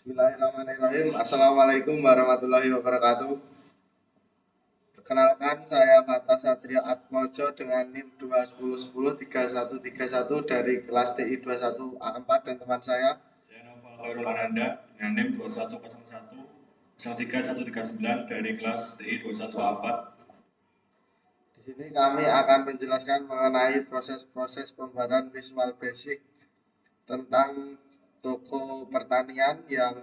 Bismillahirrahmanirrahim. Assalamualaikum warahmatullahi wabarakatuh. Perkenalkan, saya Fata Satria Atmojo dengan NIM 210103131 dari kelas TI 21A4 dan teman saya Noval Khairul Ananda dengan NIM 210103139 dari kelas TI 21A4. Di sini kami akan menjelaskan mengenai proses-proses pembuatan Visual Basic tentang toko pertanian, yang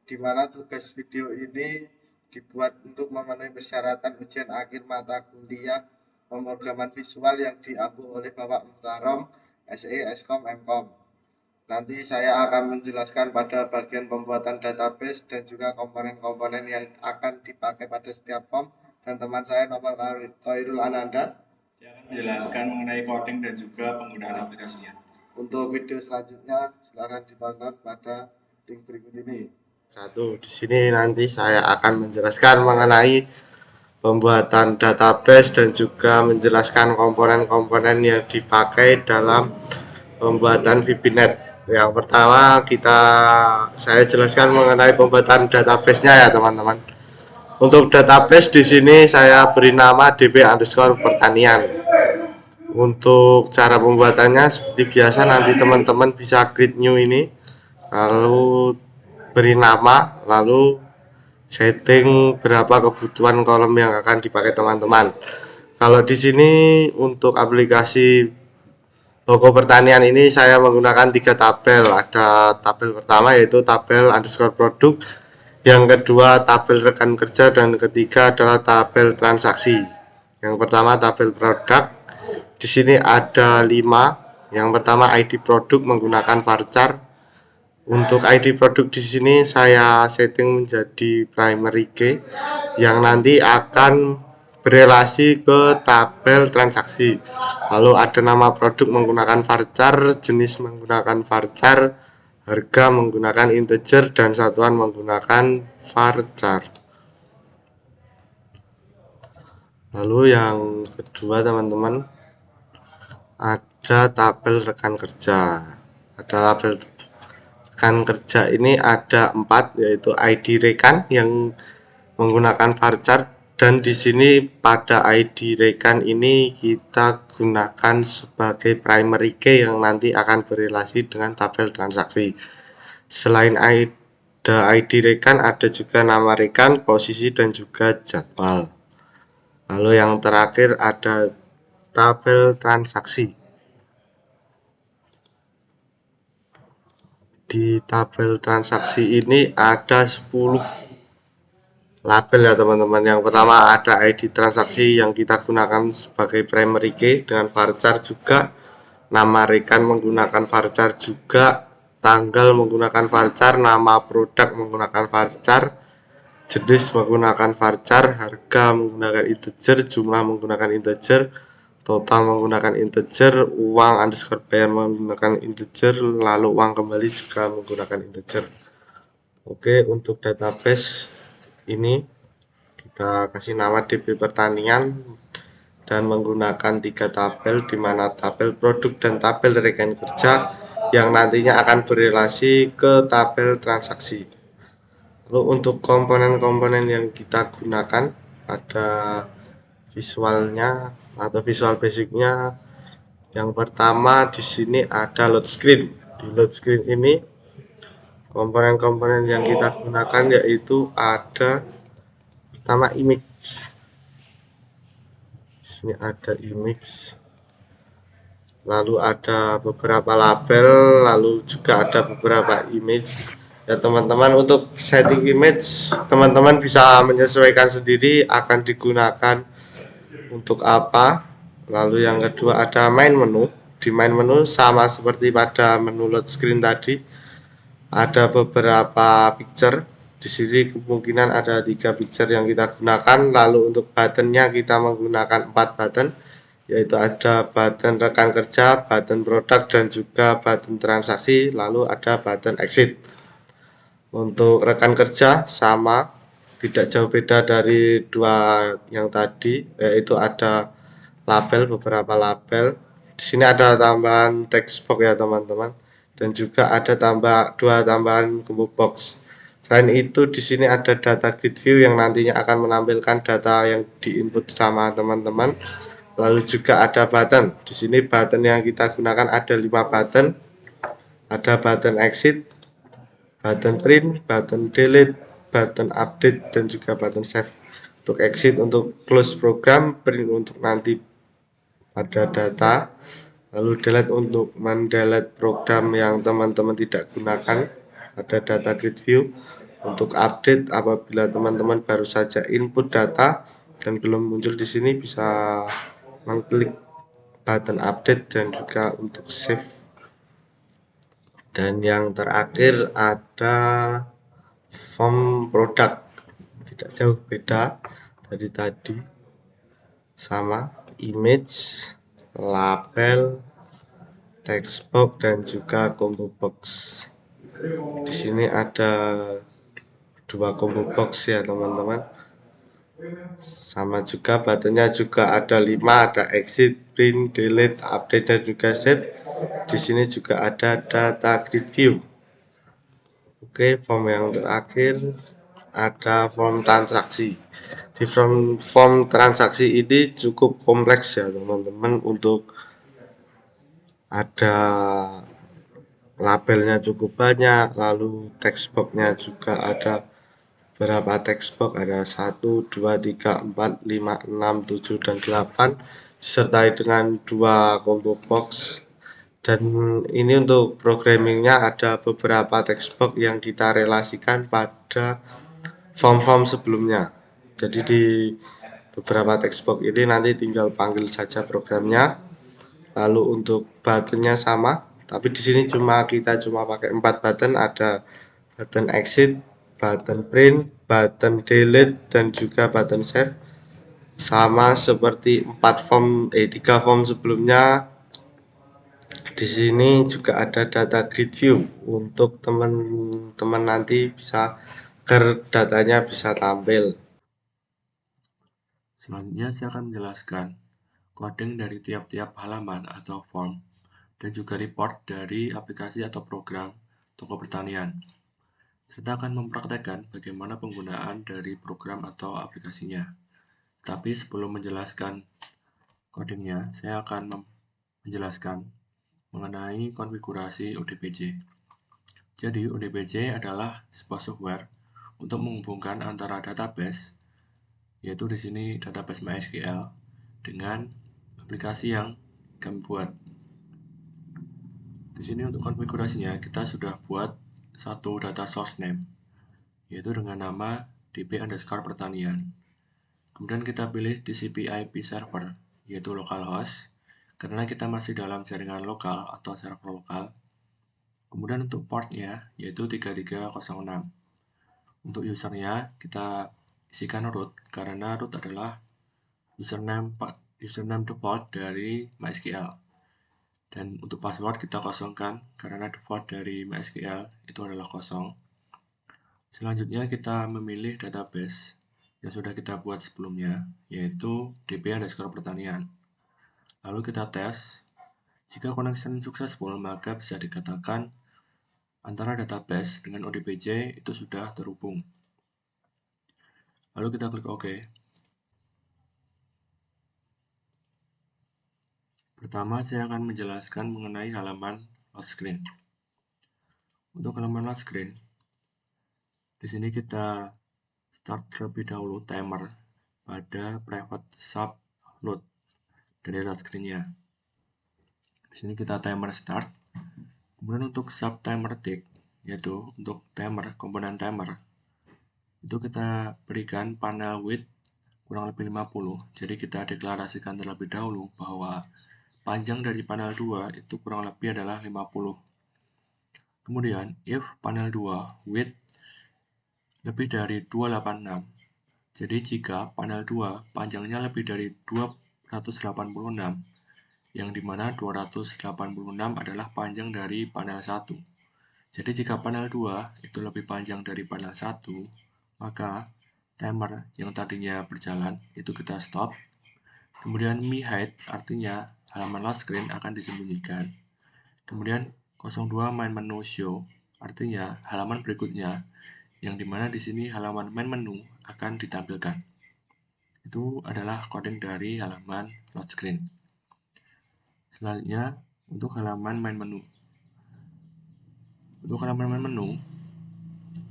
dimana tugas video ini dibuat untuk memenuhi persyaratan ujian akhir mata kuliah pemrograman visual yang diambil oleh Bapak Muhtarom, SE, Eskom, Mkom. Nanti saya akan menjelaskan pada bagian pembuatan database dan juga komponen-komponen yang akan dipakai pada setiap form, dan teman saya Novel Khairul Ananda Dia akan menjelaskan mengenai coding dan juga penggunaan aplikasinya. Untuk video selanjutnya silakan ditonton pada link berikut ini. Di sini nanti saya akan menjelaskan mengenai pembuatan database dan juga menjelaskan komponen-komponen yang dipakai dalam pembuatan VBNet. Yang pertama saya jelaskan mengenai pembuatan database-nya ya teman-teman. Untuk database di sini saya beri nama db_pertanian. Untuk cara pembuatannya seperti biasa, nanti teman-teman bisa create new ini, lalu beri nama, lalu setting berapa kebutuhan kolom yang akan dipakai teman-teman. Kalau di sini untuk aplikasi logo pertanian ini saya menggunakan 3 tabel. Ada tabel pertama yaitu tabel underscore produk, yang kedua tabel rekan kerja, dan ketiga adalah tabel transaksi. Yang pertama tabel produk, di sini ada 5. Yang pertama ID produk menggunakan varchar. Untuk ID produk di sini saya setting menjadi primary key yang nanti akan berelasi ke tabel transaksi. Lalu ada nama produk menggunakan varchar, jenis menggunakan varchar, harga menggunakan integer, dan satuan menggunakan varchar. Lalu yang kedua teman-teman, ada tabel rekan kerja. Ada tabel rekan kerja ini ada 4, yaitu ID rekan yang menggunakan varchar, dan di sini pada ID rekan ini kita gunakan sebagai primary key yang nanti akan berrelasi dengan tabel transaksi. Selain ada ID rekan, ada juga nama rekan, posisi, dan juga jadwal. Lalu yang terakhir ada tabel transaksi. Di tabel transaksi ini ada 10 label ya teman-teman. Yang pertama ada ID transaksi yang kita gunakan sebagai primary key dengan varchar juga, nama rekan menggunakan varchar juga, tanggal menggunakan varchar, nama produk menggunakan varchar, jenis menggunakan varchar, harga menggunakan integer, jumlah menggunakan integer, total menggunakan integer, uang underscore bayar menggunakan integer, lalu uang kembali juga menggunakan integer. Oke, untuk database ini kita kasih nama DB pertanian dan menggunakan 3 tabel, di mana tabel produk dan tabel rekan kerja yang nantinya akan berrelasi ke tabel transaksi. Lalu untuk komponen-komponen yang kita gunakan pada visualnya atau visual basicnya, yang pertama di sini ada load screen. Di load screen ini komponen-komponen yang kita gunakan yaitu ada pertama image. Di sini ada image, lalu ada beberapa label, lalu juga ada beberapa image. Ya teman-teman, untuk setting image teman-teman bisa menyesuaikan sendiri akan digunakan untuk apa. Lalu yang kedua ada main menu. Di main menu sama seperti pada menu load screen tadi, ada beberapa picture. Di sini kemungkinan ada 3 picture yang kita gunakan. Lalu untuk buttonnya kita menggunakan 4 button, yaitu ada button rekan kerja, button produk, dan juga button transaksi, lalu ada button exit. Untuk rekan kerja sama, tidak jauh beda dari 2 yang tadi, yaitu ada label, beberapa label. Di sini ada tambahan text box ya teman-teman. dan juga ada dua tambahan combo box. Selain itu di sini ada data grid view yang nantinya akan menampilkan data yang diinput sama teman-teman. Lalu juga ada button. Di sini button yang kita gunakan ada 5 button. Ada button exit, button print, button delete, button update, dan juga button save. Untuk exit untuk close program, print untuk nanti pada data, lalu delete untuk mendelete program yang teman-teman tidak gunakan pada data grid view. Untuk update apabila teman-teman baru saja input data dan belum muncul di sini, bisa mengklik button update dan juga untuk save. Dan yang terakhir ada form produk, tidak jauh beda dari tadi, sama image, label, text box, dan juga combo box. Di sini ada dua combo box ya teman-teman. Sama juga buttonnya juga ada 5, ada exit, print, delete, update, dan juga save. Di sini juga ada data grid view. Oke, form yang terakhir ada form transaksi. Di form transaksi ini cukup kompleks ya teman-teman, untuk ada labelnya cukup banyak, lalu text box-nya juga ada berapa text box, ada 1, 2, 3, 4, 5, 6, 7, dan 8, disertai dengan 2 combo box. Dan ini untuk programmingnya ada beberapa text box yang kita relasikan pada form-form sebelumnya. Jadi di beberapa text box ini nanti tinggal panggil saja programnya. Lalu untuk buttonnya sama, tapi di sini kita cuma pakai 4 button, ada button exit, button print, button delete, dan juga button save. Sama seperti 3 form sebelumnya. Di sini juga ada data grid view untuk teman-teman nanti bisa agar datanya bisa tampil. Selanjutnya saya akan menjelaskan coding dari tiap-tiap halaman atau form dan juga report dari aplikasi atau program toko pertanian. Serta akan mempraktekkan bagaimana penggunaan dari program atau aplikasinya. Tapi sebelum menjelaskan codingnya, saya akan menjelaskan mengenai konfigurasi ODBC. Jadi, ODBC adalah sebuah software untuk menghubungkan antara database, yaitu di sini database MySQL, dengan aplikasi yang kami buat. Di sini untuk konfigurasinya kita sudah buat satu data source name, yaitu dengan nama db_pertanian. Kemudian kita pilih TCP IP server, yaitu localhost, karena kita masih dalam jaringan lokal atau server lokal. Kemudian untuk portnya, yaitu 3306. Untuk usernya, kita isikan root, karena root adalah username default dari MySQL. Dan untuk password kita kosongkan, karena default dari MySQL itu adalah kosong. Selanjutnya kita memilih database yang sudah kita buat sebelumnya, yaitu db_pertanian. Lalu kita tes. Jika connection successful, maka bisa dikatakan antara database dengan ODBC itu sudah terhubung. Lalu kita klik OK. Pertama, saya akan menjelaskan mengenai halaman load screen. Untuk halaman load screen, di sini kita start terlebih dahulu timer pada private sub load dari load screen-nya. Di sini kita timer start. Kemudian untuk sub timer tick, yaitu untuk timer, komponen timer, itu kita berikan panel width kurang lebih 50. Jadi kita deklarasikan terlebih dahulu bahwa panjang dari panel 2 itu kurang lebih adalah 50. Kemudian if panel 2 width lebih dari 286. Jadi jika panel 2 panjangnya lebih dari 286, yang dimana 286 adalah panjang dari panel 1. Jadi jika panel 2 itu lebih panjang dari panel 1, maka timer yang tadinya berjalan itu kita stop. Kemudian me hide artinya halaman load screen akan disembunyikan. Kemudian 02 main menu show, artinya halaman berikutnya, yang dimana di sini halaman main menu akan ditampilkan. Itu adalah coding dari halaman load screen. Selanjutnya, untuk halaman main menu. Untuk halaman main menu,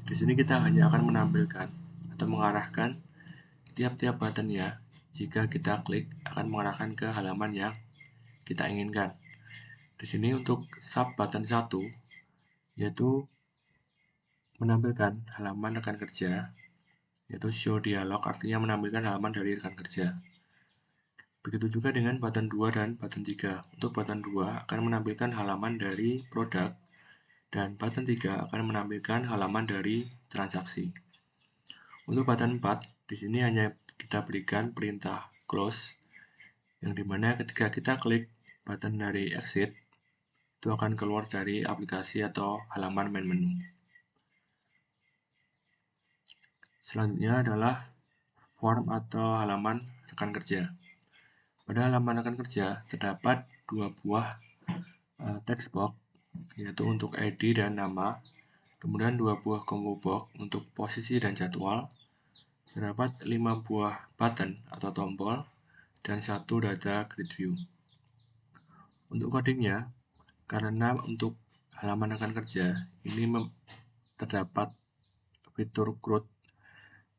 di sini kita hanya akan menampilkan atau mengarahkan tiap-tiap buttonnya. Jika kita klik, akan mengarahkan ke halaman yang kita inginkan. Di sini untuk sub button 1, yaitu menampilkan halaman rekan kerja, yaitu show dialog, artinya menampilkan halaman dari rekan kerja. Begitu juga dengan button 2 dan button 3. Untuk button 2 akan menampilkan halaman dari produk, dan button 3 akan menampilkan halaman dari transaksi. Untuk button 4, di sini hanya kita berikan perintah close, yang dimana ketika kita klik button dari exit, itu akan keluar dari aplikasi atau halaman main menu. Selanjutnya adalah form atau halaman rekan kerja. Pada halaman rekan kerja terdapat dua buah text box, yaitu untuk ID dan nama, kemudian dua buah combo box untuk posisi dan jadwal, terdapat 5 buah button atau tombol, dan 1 data grid view. Untuk codingnya, karena untuk halaman rekan kerja ini terdapat fitur CRUD,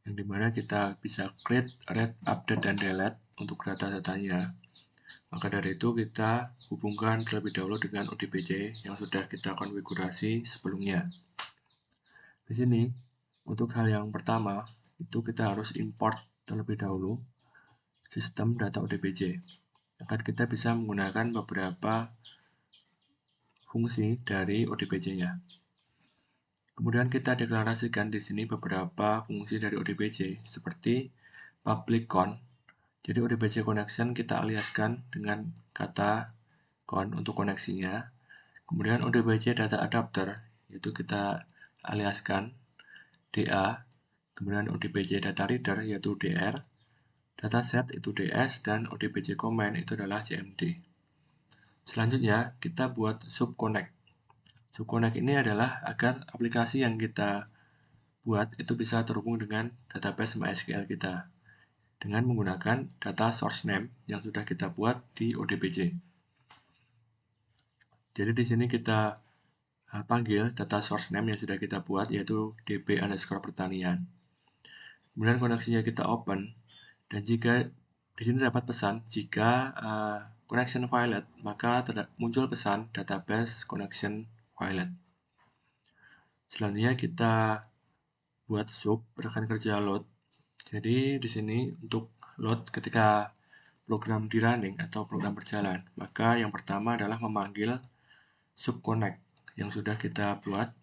yang dimana kita bisa create, read, update, dan delete untuk data-datanya. Maka dari itu kita hubungkan terlebih dahulu dengan ODBC yang sudah kita konfigurasi sebelumnya. Di sini, untuk hal yang pertama, itu kita harus import terlebih dahulu sistem data ODBC agar kita bisa menggunakan beberapa fungsi dari ODBC-nya. Kemudian kita deklarasikan di sini beberapa fungsi dari ODBC seperti public con. Jadi ODBC connection kita aliaskan dengan kata con untuk koneksinya. Kemudian ODBC data adapter yaitu kita aliaskan DA. Kemudian ODBC data reader yaitu DR. Dataset itu DS dan ODBC command itu adalah CMD. Selanjutnya kita buat subconnect. Subconnect ini adalah agar aplikasi yang kita buat itu bisa terhubung dengan database MySQL kita dengan menggunakan data source name yang sudah kita buat di ODBC. Jadi di sini kita panggil data source name yang sudah kita buat yaitu db_pertanian. Kemudian koneksinya kita open, dan jika di sini dapat pesan jika connection failed, maka muncul pesan database connection failed. Selanjutnya kita buat sub rekan kerja load. Jadi di sini untuk load ketika program di running atau program berjalan, maka yang pertama adalah memanggil subconnect yang sudah kita buat,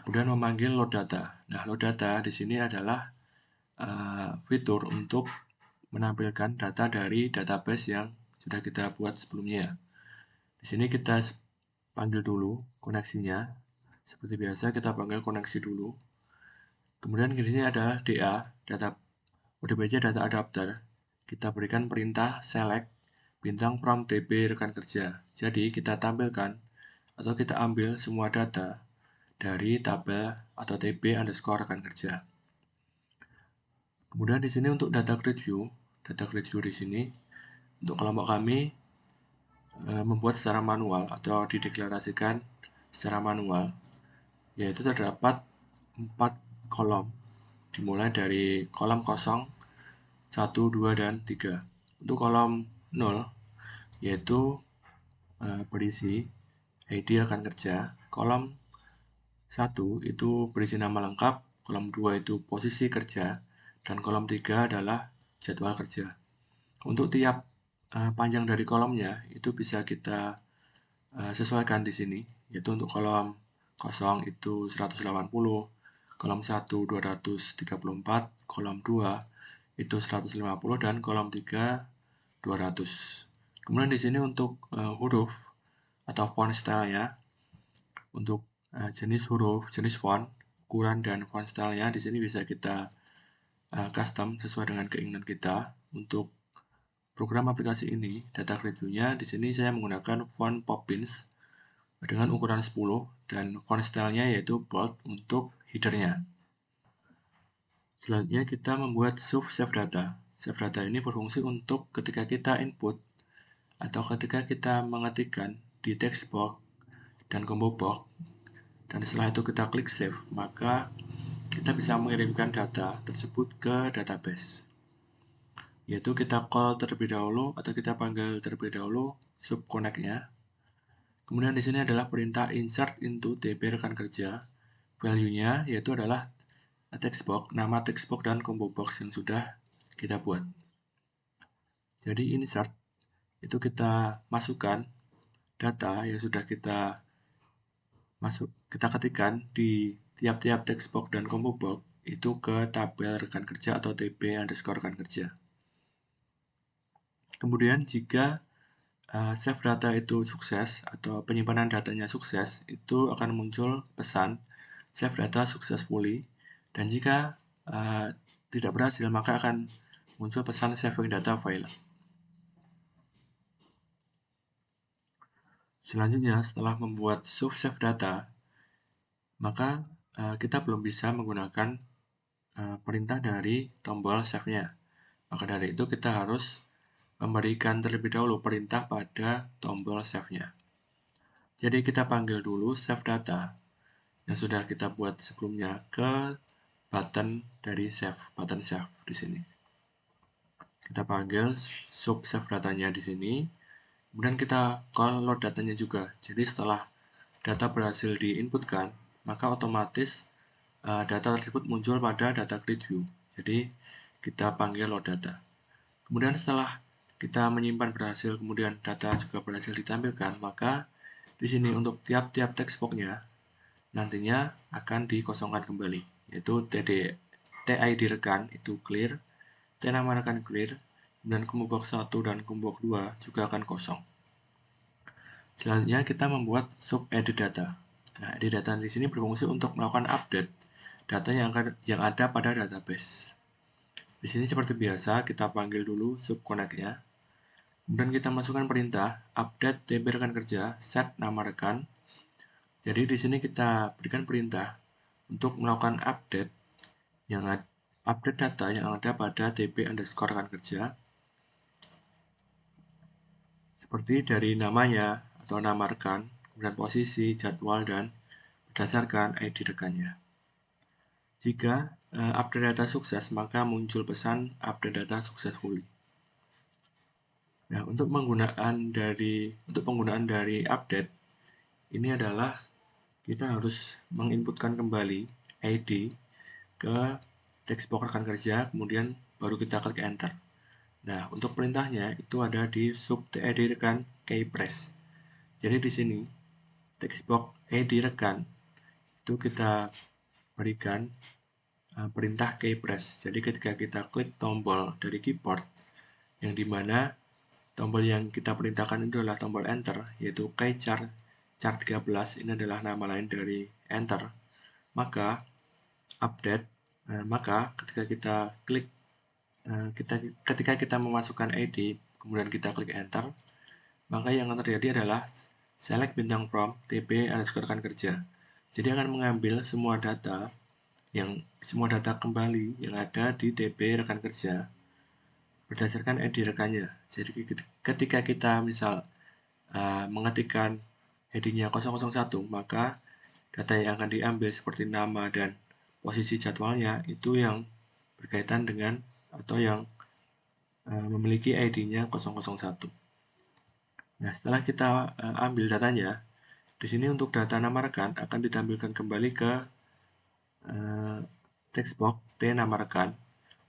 kemudian memanggil load data. Nah, load data di sini adalah fitur untuk menampilkan data dari database yang sudah kita buat sebelumnya. Di sini kita panggil dulu koneksinya. Seperti biasa kita panggil koneksi dulu. Kemudian di sini adalah DA, data ODBC data adapter. Kita berikan perintah select bintang from DB rekan kerja. Jadi kita tampilkan atau kita ambil semua data dari tabel atau TB underscore rekan kerja. Kemudian di sini untuk data grid view di sini untuk kelompok kami membuat secara manual atau dideklarasikan secara manual, yaitu terdapat 4 kolom dimulai dari kolom kosong, 1, 2, dan 3. Untuk kolom 0 yaitu berisi ID rekan kerja, kolom 1 itu berisi nama lengkap, kolom 2 itu posisi kerja, dan kolom 3 adalah jadwal kerja. Untuk tiap panjang dari kolomnya itu bisa kita sesuaikan di sini, yaitu untuk kolom kosong itu 180, kolom 1 234, kolom 2 itu 150, dan kolom 3 200. Kemudian di sini untuk huruf atau font style-nya, untuk jenis huruf, jenis font, ukuran, dan font style-nya di sini bisa kita custom sesuai dengan keinginan kita. Untuk program aplikasi ini, data grid view-nya di sini saya menggunakan font Poppins dengan ukuran 10 dan font stylenya yaitu bold untuk headernya. Selanjutnya kita membuat save data. Save data ini berfungsi untuk ketika kita input atau ketika kita mengetikkan di text box dan combo box, dan setelah itu kita klik save, maka kita bisa mengirimkan data tersebut ke database. Yaitu kita call terlebih dahulu atau kita panggil terlebih dahulu subconnect-nya. Kemudian di sini adalah perintah insert into DB rekan kerja. Value-nya yaitu adalah text box, nama text box dan combo box yang sudah kita buat. Jadi insert itu kita masukkan data yang sudah kita ketikkan di tiap-tiap text box dan combo box itu ke tabel rekan kerja atau TB_rekan kerja. Kemudian jika save data itu sukses atau penyimpanan datanya sukses, itu akan muncul pesan save data successfully, dan jika tidak berhasil maka akan muncul pesan saving data failed. Selanjutnya, setelah membuat save data, maka kita belum bisa menggunakan perintah dari tombol save-nya. Maka dari itu kita harus memberikan terlebih dahulu perintah pada tombol save-nya. Jadi kita panggil dulu save data yang sudah kita buat sebelumnya ke button dari save, button save di sini. Kita panggil sub save datanya di sini. Kemudian kita call load datanya juga. Jadi setelah data berhasil diinputkan, maka otomatis data tersebut muncul pada data grid view. Jadi kita panggil load data. Kemudian setelah kita menyimpan berhasil, kemudian data juga berhasil ditampilkan, maka di sini untuk tiap-tiap text box-nya nantinya akan dikosongkan kembali, yaitu TID rekan itu clear, T nama rekan clear, dan combo box 1 dan combo box 2 juga akan kosong. Selanjutnya kita membuat sub edit data. Nah, edit data di sini berfungsi untuk melakukan update data yang ada pada database. Di sini seperti biasa kita panggil dulu subconnect-nya. Kemudian kita masukkan perintah update DB rekan kerja set nama rekan. Jadi di sini kita berikan perintah untuk melakukan update data yang ada pada DB_rekan kerja. Seperti dari namanya atau nama rekan, kemudian posisi, jadwal, dan berdasarkan ID rekannya. Jika update data sukses, maka muncul pesan update data successfully. Nah, untuk penggunaan dari update ini adalah kita harus menginputkan kembali ID ke text box rekan kerja, kemudian baru kita klik enter. Nah, untuk perintahnya itu ada di sub TID rekan keypress. Jadi di sini text box ID rekan itu kita berikan perintah keypress. Jadi ketika kita klik tombol dari keyboard yang dimana tombol yang kita perintahkan itu adalah tombol enter, yaitu keychart 13, ini adalah nama lain dari enter, maka ketika kita klik ketika kita memasukkan ID kemudian kita klik enter, maka yang akan terjadi adalah select bintang from TB_rekan kerja. Jadi akan mengambil semua data kembali yang ada di TB rekan kerja berdasarkan ID rekannya. Jadi ketika kita misal mengetikkan ID-nya 001, maka data yang akan diambil seperti nama dan posisi jadwalnya itu yang berkaitan dengan atau yang memiliki ID-nya 001. Nah, setelah kita ambil datanya, di sini untuk data nama rekan akan ditampilkan kembali ke text box T nama rekan.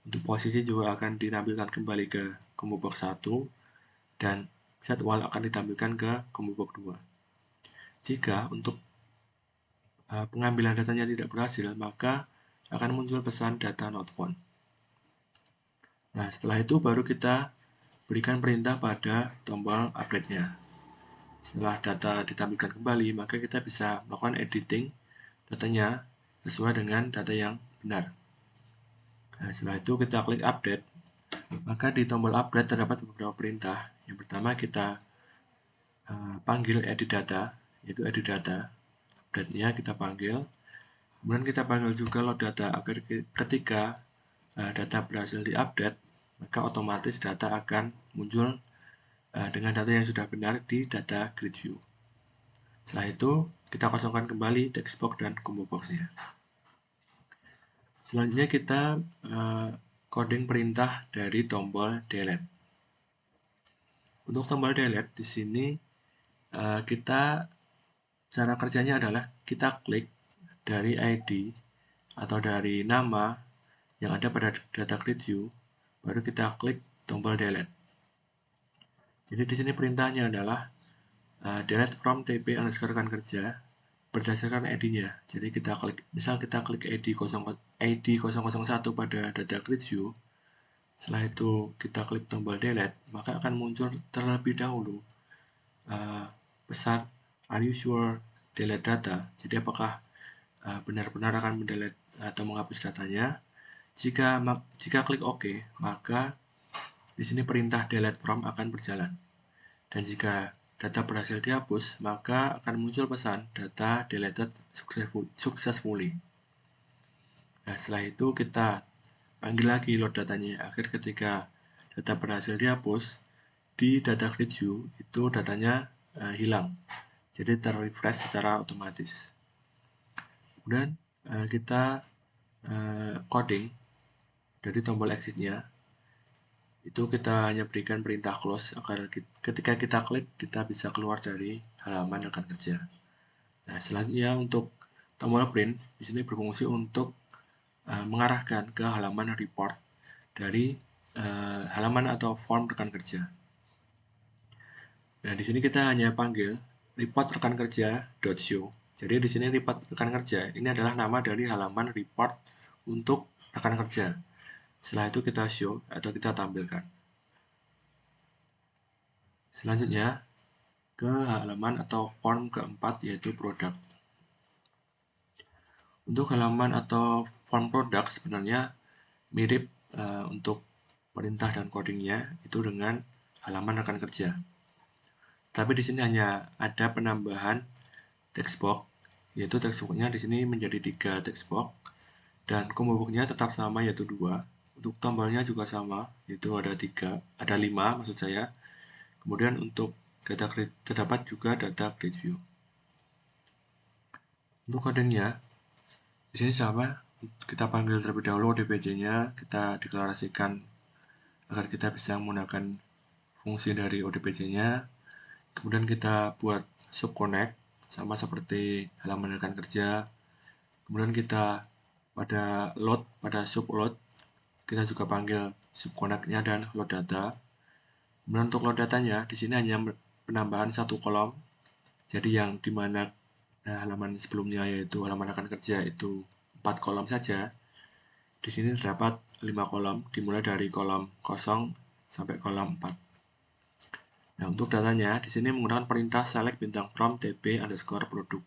Untuk posisi juga akan ditampilkan kembali ke combo box 1 dan jadwal akan ditampilkan ke combo box 2. Jika untuk pengambilan datanya tidak berhasil, maka akan muncul pesan data not found. Nah, setelah itu baru kita berikan perintah pada tombol update-nya. Setelah data ditampilkan kembali, maka kita bisa melakukan editing datanya sesuai dengan data yang benar. Nah, setelah itu kita klik update, maka di tombol update terdapat beberapa perintah. Yang pertama kita panggil edit data. yaitu edit data. Update-nya kita panggil. Kemudian kita panggil juga load data agar ketika data berhasil diupdate, maka otomatis data akan muncul dengan data yang sudah benar di data grid view. Setelah itu, kita kosongkan kembali text box dan combo box-nya. Selanjutnya kita coding perintah dari tombol delete. Untuk tombol delete di sini kita cara kerjanya adalah kita klik dari ID atau dari nama yang ada pada data grid view, baru kita klik tombol delete. Jadi di sini perintahnya adalah delete from TP underscore rekan kerja berdasarkan ID-nya. Jadi kita klik, misal kita klik ID 001 pada data grid view. Setelah itu kita klik tombol delete, maka akan muncul terlebih dahulu pesan are you sure delete data. Jadi apakah benar-benar akan mendelete atau menghapus datanya. Jika klik OK, maka di sini perintah delete from akan berjalan. Dan jika data berhasil dihapus, maka akan muncul pesan data deleted successfully. Nah, setelah itu kita panggil lagi load datanya agar ketika data berhasil dihapus di data grid view itu datanya hilang. Jadi terrefresh secara otomatis. Kemudian kita coding dari tombol exit-nya, itu kita hanya berikan perintah close agar ketika kita klik kita bisa keluar dari halaman rekan kerja. Nah, selanjutnya untuk tombol print di sini berfungsi untuk mengarahkan ke halaman report dari halaman atau form rekan kerja. Nah, di sini kita hanya panggil report rekan kerja.show. Jadi di sini report rekan kerja ini adalah nama dari halaman report untuk rekan kerja. Setelah itu kita show atau kita tampilkan. Selanjutnya ke halaman atau form keempat yaitu produk. Untuk halaman atau form produk sebenarnya mirip untuk perintah dan codingnya itu dengan halaman rekan kerja. Tapi di sini hanya ada penambahan text box, yaitu text box-nya di sini menjadi 3 text box dan combo box-nya tetap sama yaitu 2. Untuk tombolnya juga sama, yaitu ada 5 maksud saya. Kemudian untuk data grid, terdapat juga data grid view. Untuk codingnya di sini sama, kita panggil terlebih dahulu ODBC-nya, kita deklarasikan agar kita bisa menggunakan fungsi dari ODBC-nya. Kemudian kita buat subconnect sama seperti halaman rekan kerja. Kemudian kita pada subload kita juga panggil subconnect-nya dan load data. Kemudian untuk load datanya di sini hanya penambahan 1 kolom. Jadi yang dimana halaman sebelumnya yaitu halaman rekan kerja itu 4 kolom saja. Di sini terdapat 5 kolom dimulai dari kolom 0 sampai kolom 4. Nah, untuk datanya di sini menggunakan perintah select bintang from TP underscore produk.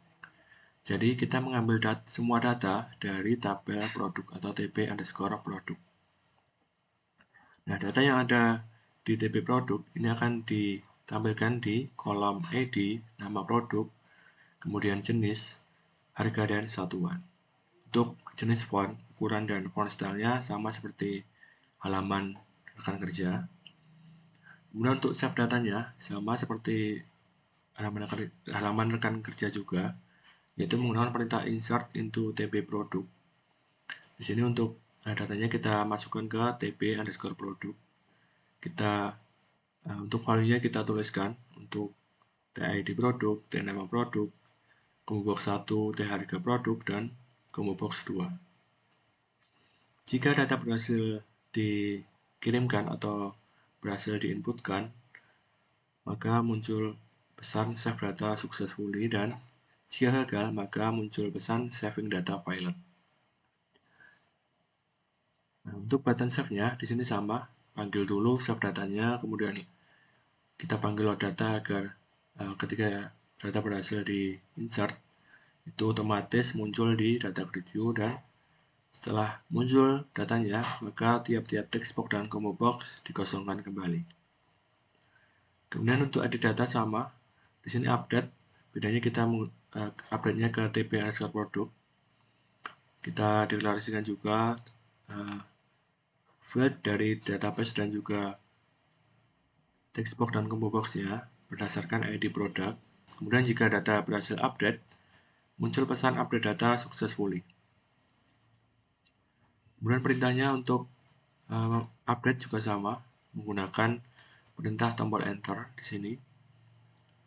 Jadi kita mengambil semua data dari tabel produk atau TP underscore produk. Nah, data yang ada di TP produk ini akan ditampilkan di kolom ID, nama produk, kemudian jenis, harga, dan satuan. Untuk jenis font, ukuran, dan font style-nya sama seperti halaman rekan kerja. Kemudian untuk save datanya sama seperti halaman rekan kerja juga, yaitu menggunakan perintah insert into TP produk. Di sini untuk datanya kita masukkan ke TP underscore produk. Kita untuk value-nya kita tuliskan untuk TID produk, T nama produk, combo box 1, T harga produk, dan combo box 2. Jika data berhasil dikirimkan atau berhasil diinputkan, maka muncul pesan save data successfully, dan jika gagal maka muncul pesan saving data failed. Nah, untuk button save-nya di sini sama, panggil dulu save datanya, kemudian kita panggil load data agar ketika data berhasil di insert itu otomatis muncul di data grid view, dan setelah muncul datanya maka tiap-tiap text box dan combo box dikosongkan kembali. Kemudian untuk edit data sama, di sini update bedanya kita update-nya ke TP_produk. Kita deklarasikan juga field dari database dan juga text box dan combo box-nya berdasarkan ID produk. Kemudian jika data berhasil update, muncul pesan update data successfully. Kemudian perintahnya untuk update juga sama, menggunakan perintah tombol enter di sini.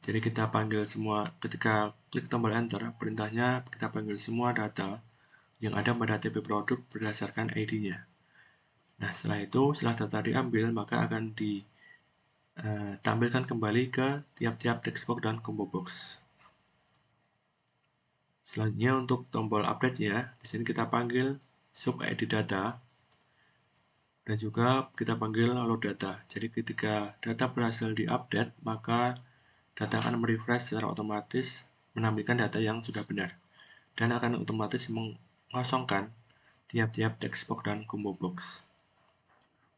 Jadi kita panggil semua, ketika klik tombol enter, perintahnya kita panggil semua data yang ada pada TP produk berdasarkan ID-nya. Nah, setelah itu, setelah data diambil, maka akan ditampilkan kembali ke tiap-tiap text box dan combo box. Selanjutnya untuk tombol update-nya, di sini kita panggil sub ID data dan juga kita panggil load data. Jadi ketika data berhasil diupdate, maka data akan merefresh secara otomatis menampilkan data yang sudah benar dan akan otomatis mengosongkan tiap-tiap text box dan combo box.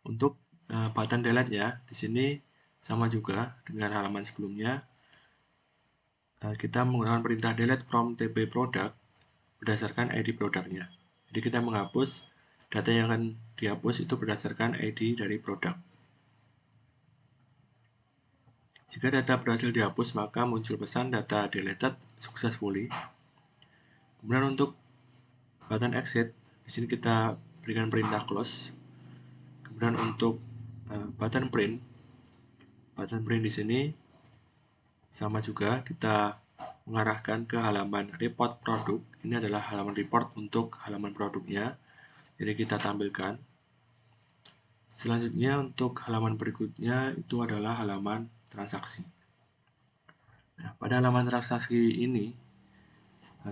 Untuk button delete-nya di sini sama juga dengan halaman sebelumnya. Kita menggunakan perintah delete from TP product berdasarkan ID produknya. Jadi kita menghapus data yang akan dihapus itu berdasarkan ID dari produk. Jika data berhasil dihapus, maka muncul pesan data deleted successfully. Kemudian untuk button exit, di sini kita berikan perintah close. Kemudian untuk button print di sini sama juga, kita mengarahkan ke halaman report produk. Ini adalah halaman report untuk halaman produknya, jadi kita tampilkan. Selanjutnya untuk halaman berikutnya itu adalah halaman transaksi. Nah, pada halaman transaksi ini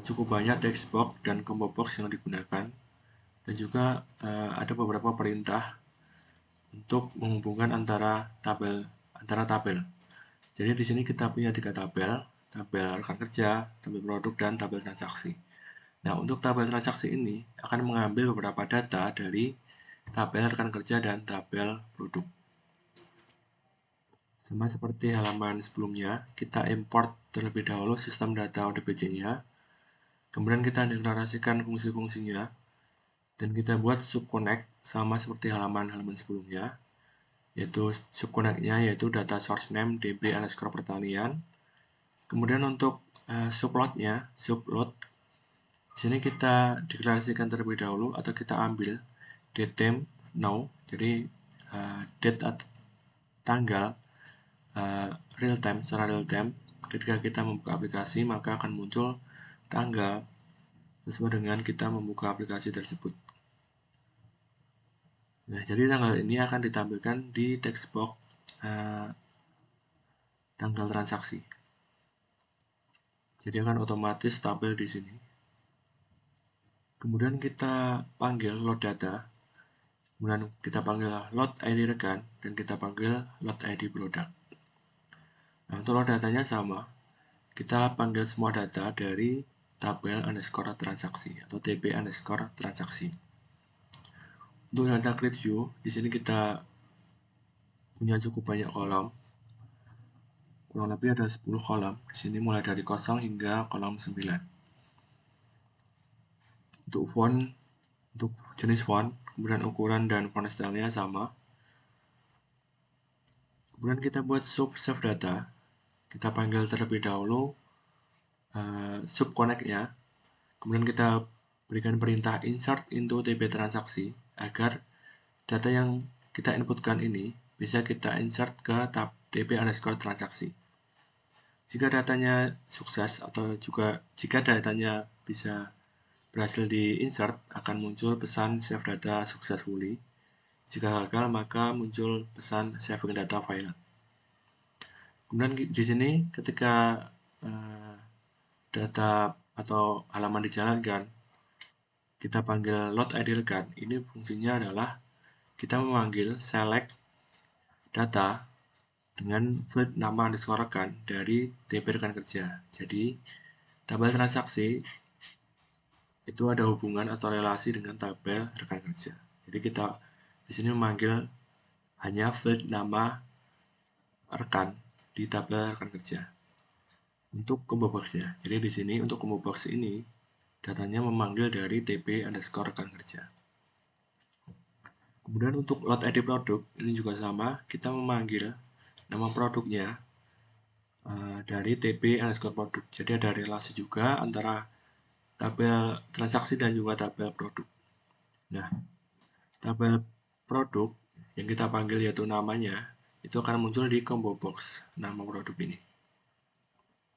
cukup banyak text box dan combo box yang digunakan, dan juga ada beberapa perintah untuk menghubungkan antara tabel. Jadi di sini kita punya 3 tabel rekan kerja, tabel produk, dan tabel transaksi. Nah, untuk tabel transaksi ini akan mengambil beberapa data dari tabel rekan kerja dan tabel produk. Sama seperti halaman sebelumnya, kita import terlebih dahulu sistem data ODBC-nya, kemudian kita deklarasikan fungsi-fungsinya, dan kita buat subconnect sama seperti halaman-halaman sebelumnya, yaitu subconnect-nya yaitu data source name db_pertanian. Kemudian untuk subload-nya, subload, di sini kita deklarasikan terlebih dahulu atau kita ambil date time now, jadi date atau tanggal secara real time. Ketika kita membuka aplikasi, maka akan muncul tanggal sesuai dengan kita membuka aplikasi tersebut. Nah, jadi tanggal ini akan ditampilkan di text box tanggal transaksi. Jadi akan otomatis tampil di sini. Kemudian kita panggil load data. Kemudian kita panggil load ID rekan dan kita panggil load ID produk. Nah, untuk load datanya sama. Kita panggil semua data dari tabel underscore transaksi atau TP underscore transaksi. Untuk data grid view, di sini kita punya cukup banyak kolom. Kurang lebih ada 10 kolom. Di sini mulai dari 0 hingga kolom 9. Untuk font, untuk jenis font, kemudian ukuran dan font style-nya sama. Kemudian kita buat sub save data. Kita panggil terlebih dahulu subconnect-nya. Kemudian kita berikan perintah insert into TP transaksi agar data yang kita inputkan ini bisa kita insert ke tab TP underscore transaksi. Jika datanya sukses atau juga jika datanya bisa berhasil di-insert, akan muncul pesan save data successfully. Jika gagal, maka muncul pesan saving data failed. Kemudian di sini ketika data atau halaman dijalankan, kita panggil load ID rekan. Ini fungsinya adalah kita memanggil select data dengan field nama underscore rekan dari TP rekan kerja. Jadi tabel transaksi itu ada hubungan atau relasi dengan tabel rekan kerja. Jadi kita di sini memanggil hanya field nama rekan di tabel rekan kerja. untuk combo box-nya. Jadi di sini untuk combo box ini datanya memanggil dari TP_rekan kerja. Kemudian untuk load edit produk ini juga sama, kita memanggil nama produknya dari TP_produk. Jadi ada relasi juga antara tabel transaksi dan juga tabel produk. Nah, tabel produk yang kita panggil yaitu namanya itu akan muncul di combo box nama produk ini.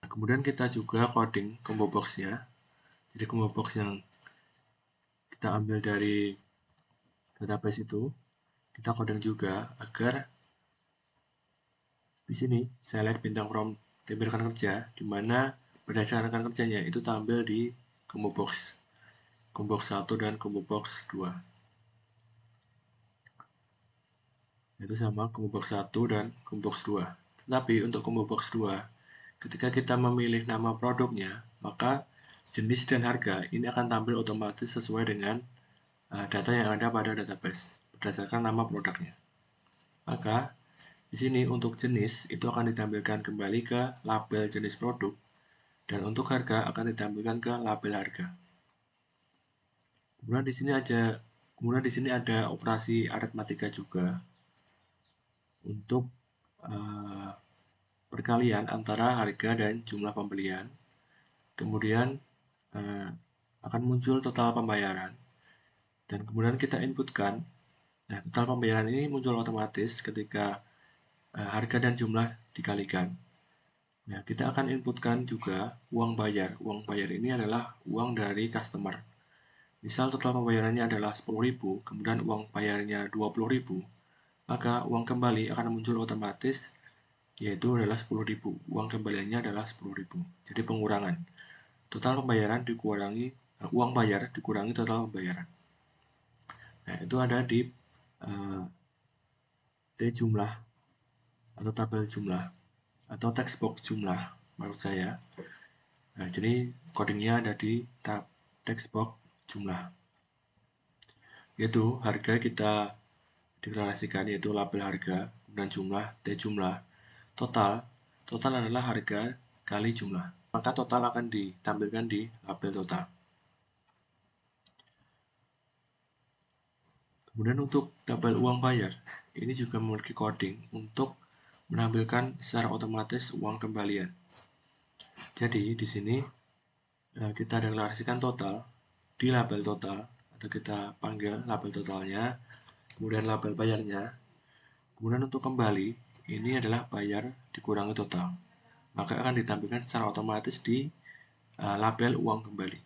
Nah, kemudian kita juga coding combo box-nya. Jadi combo box yang kita ambil dari database itu kita coding juga agar di sini select bintang from TP rekan kerja, di mana berdasarkan rekan kerjanya itu tampil di combo box 1 dan combo box 2. Itu sama combo box 1 dan combo box 2. Tetapi untuk combo box 2, ketika kita memilih nama produknya, maka jenis dan harga ini akan tampil otomatis sesuai dengan data yang ada pada database berdasarkan nama produknya. Maka di sini untuk jenis itu akan ditampilkan kembali ke label jenis produk, dan untuk harga akan ditampilkan ke label harga. Kemudian di sini ada operasi aritmatika juga untuk perkalian antara harga dan jumlah pembelian. Kemudian akan muncul total pembayaran, dan kemudian kita inputkan. Nah, total pembayaran ini muncul otomatis ketika harga dan jumlah dikalikan. Nah, kita akan inputkan juga uang bayar. Uang bayar ini adalah uang dari customer. Misal total pembayarannya adalah 10.000, kemudian uang bayarnya 20.000, maka uang kembali akan muncul otomatis, yaitu adalah 10.000. Uang kembaliannya adalah 10.000. Jadi pengurangan. Total pembayaran dikurangi, uang bayar dikurangi total pembayaran. Nah, itu ada di T jumlah atau tabel jumlah atau text box jumlah maksud saya. Nah, jadi codingnya ada di tab text box jumlah, yaitu harga kita deklarasikan yaitu label harga, kemudian jumlah T jumlah, total adalah harga kali jumlah, maka total akan ditampilkan di label total. Kemudian untuk tabel uang bayar ini juga memiliki coding untuk menampilkan secara otomatis uang kembalian. Jadi di sini kita deklarasikan total di label total, atau kita panggil label totalnya, kemudian label bayarnya. Kemudian untuk kembali ini adalah bayar dikurangi total, maka akan ditampilkan secara otomatis di label uang kembali.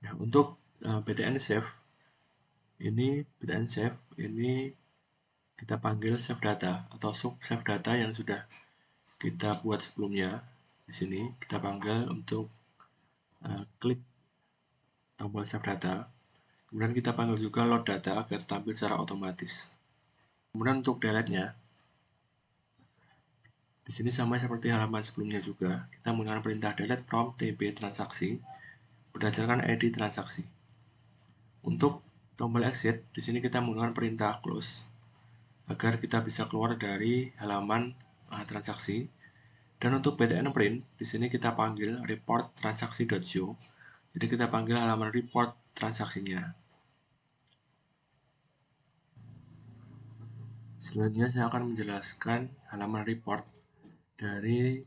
Nah, untuk BTN save ini kita panggil save data atau sub save data yang sudah kita buat sebelumnya. Di sini kita panggil untuk klik tombol save data. Kemudian kita panggil juga load data agar tampil secara otomatis. Kemudian untuk delete-nya, di sini sama seperti halaman sebelumnya juga, kita menggunakan perintah delete from TP transaksi berdasarkan ID transaksi. Untuk tombol exit, di sini kita menggunakan perintah close agar kita bisa keluar dari halaman transaksi. Dan untuk BTN print, di sini kita panggil report transaksi.show. Jadi kita panggil halaman report transaksinya. Selanjutnya saya akan menjelaskan halaman report dari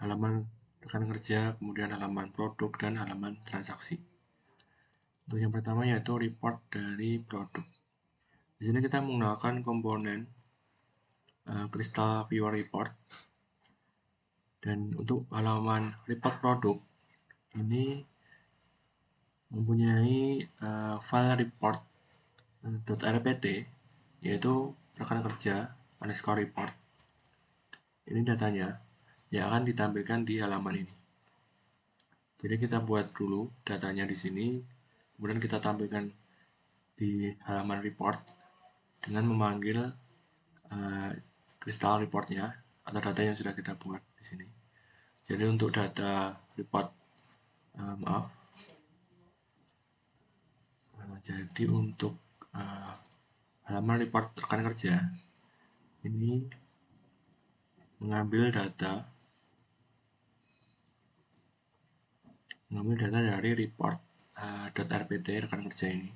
halaman rekan kerja, kemudian halaman produk, dan halaman transaksi. Untuk yang pertama yaitu report dari produk. Di sini kita menggunakan komponen Crystal Viewer Report. Dan untuk halaman report produk ini mempunyai file report.rpt, yaitu rekan kerja _report. Ini datanya yang akan ditampilkan di halaman ini. Jadi kita buat dulu datanya di sini, kemudian kita tampilkan di halaman report dengan memanggil crystal reportnya atau data yang sudah kita buat di sini. Jadi untuk data report, jadi untuk halaman report rekan kerja ini mengambil data mengambil data dari report .rpt rekan kerja ini.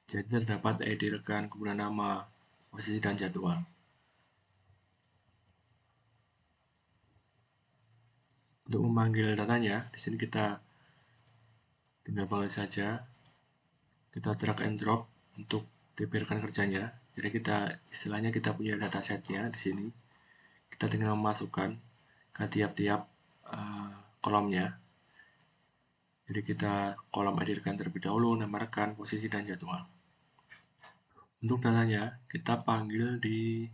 Jadi terdapat ID rekan, kemudian nama, posisi, dan jadwal. Untuk memanggil datanya, di sini kita tinggal panggil saja. Kita drag and drop untuk tipe rekan kerjanya. Jadi istilahnya kita punya datasetnya di sini. Kita tinggal memasukkan ke tiap-tiap kolomnya. Jadi kita kolom ID rekan terlebih dahulu, nama rekan, posisi, dan jadwal. Untuk datanya, kita panggil di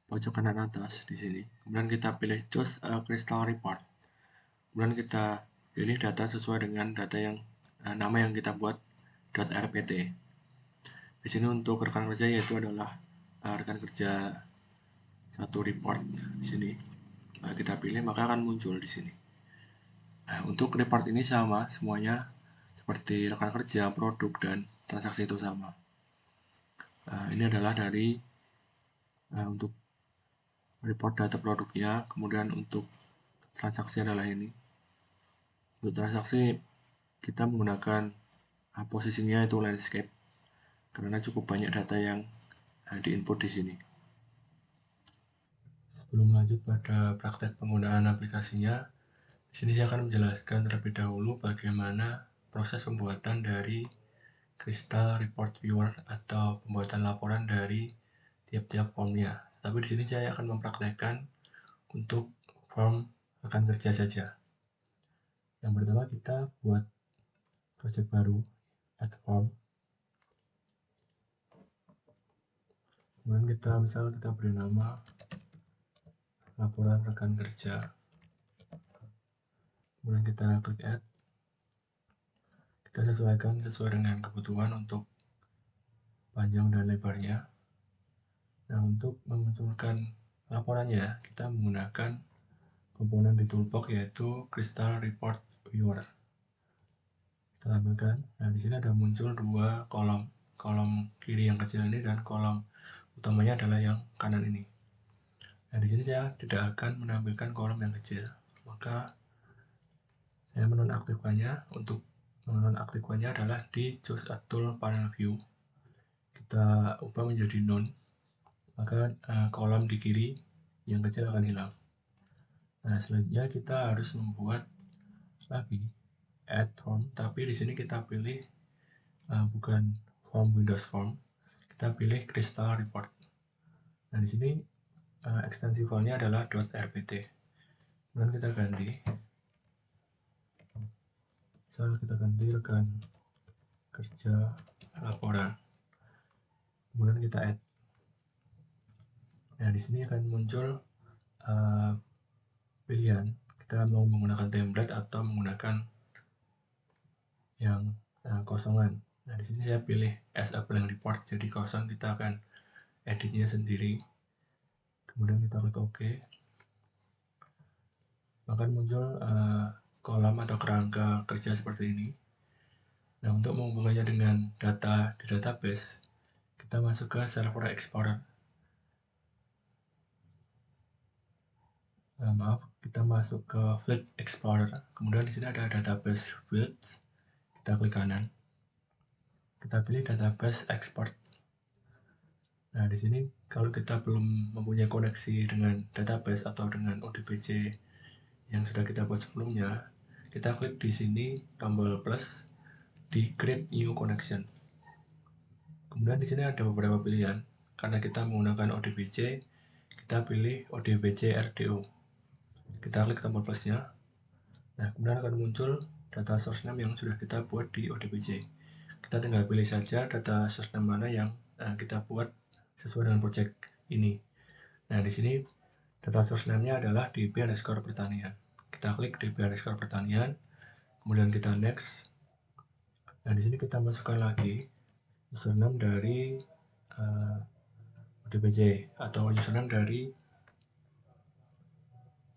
pojok kanan atas di sini. Kemudian kita pilih choose crystal report. Kemudian kita pilih data sesuai dengan data yang nama yang kita buat .rpt. Di sini untuk rekan kerja yaitu adalah rekan kerja satu report di sini. Kita pilih maka akan muncul di sini. Untuk report ini sama semuanya seperti rekan kerja, produk, dan transaksi itu sama. Ini adalah dari untuk report data produknya, kemudian untuk transaksi adalah ini. Untuk transaksi kita menggunakan posisinya itu landscape karena cukup banyak data yang diinput di sini. Sebelum lanjut pada praktek penggunaan aplikasinya, di sini saya akan menjelaskan terlebih dahulu bagaimana proses pembuatan dari Crystal Report Viewer atau pembuatan laporan dari tiap-tiap formnya. Tapi di sini saya akan mempraktekkan untuk form rekan kerja saja. Yang pertama kita buat project baru, add form. Kemudian kita beri nama laporan rekan kerja. Kemudian kita klik add. Kita sesuaikan sesuai dengan kebutuhan untuk panjang dan lebarnya. Nah, untuk memunculkan laporannya, kita menggunakan komponen di toolbox yaitu Crystal Report Viewer. Kita tampilkan. Nah, di sini ada muncul dua kolom. Kolom kiri yang kecil ini dan kolom utamanya adalah yang kanan ini. Nah, di sini saya tidak akan menampilkan kolom yang kecil. Maka saya menonaktifkannya. Untuk menonaktifkannya adalah di Choose a Tool Panel View. Kita ubah menjadi None. Maka kolom di kiri yang kecil akan hilang. Nah, selanjutnya kita harus membuat lagi add form, tapi di sini kita pilih bukan form Windows Form, kita pilih Crystal Report. Nah, di sini ekstensi filenya adalah .rpt. Kemudian kita ganti. Misal kita ganti rekan kerja laporan. Kemudian kita add. Nah, di sini akan muncul pilihan kita mau menggunakan template atau menggunakan yang kosongan. Nah, di sini saya pilih as a blank report, jadi kosong, kita akan editnya sendiri. Kemudian kita klik OK. Maka muncul kolom atau kerangka kerja seperti ini. Nah, untuk menghubungkannya dengan data di database, kita masuk ke Server Explorer. Kita masuk ke Field Explorer. Kemudian di sini ada database fields. Kita klik kanan. Kita pilih database export. Nah, di sini kalau kita belum mempunyai koneksi dengan database atau dengan ODBC yang sudah kita buat sebelumnya, kita klik di sini tombol plus di Create New Connection. Kemudian di sini ada beberapa pilihan. Karena kita menggunakan ODBC, kita pilih ODBC RDO. Kita klik tombol plusnya. Nah, kemudian akan muncul data source name yang sudah kita buat di ODBC. Kita tinggal pilih saja data source name mana yang kita buat sesuai dengan project ini. Nah, di sini data source name-nya adalah db_pertanian. Kita klik db_pertanian, kemudian kita next. Nah, di sini kita masukkan lagi username dari ODBC atau username dari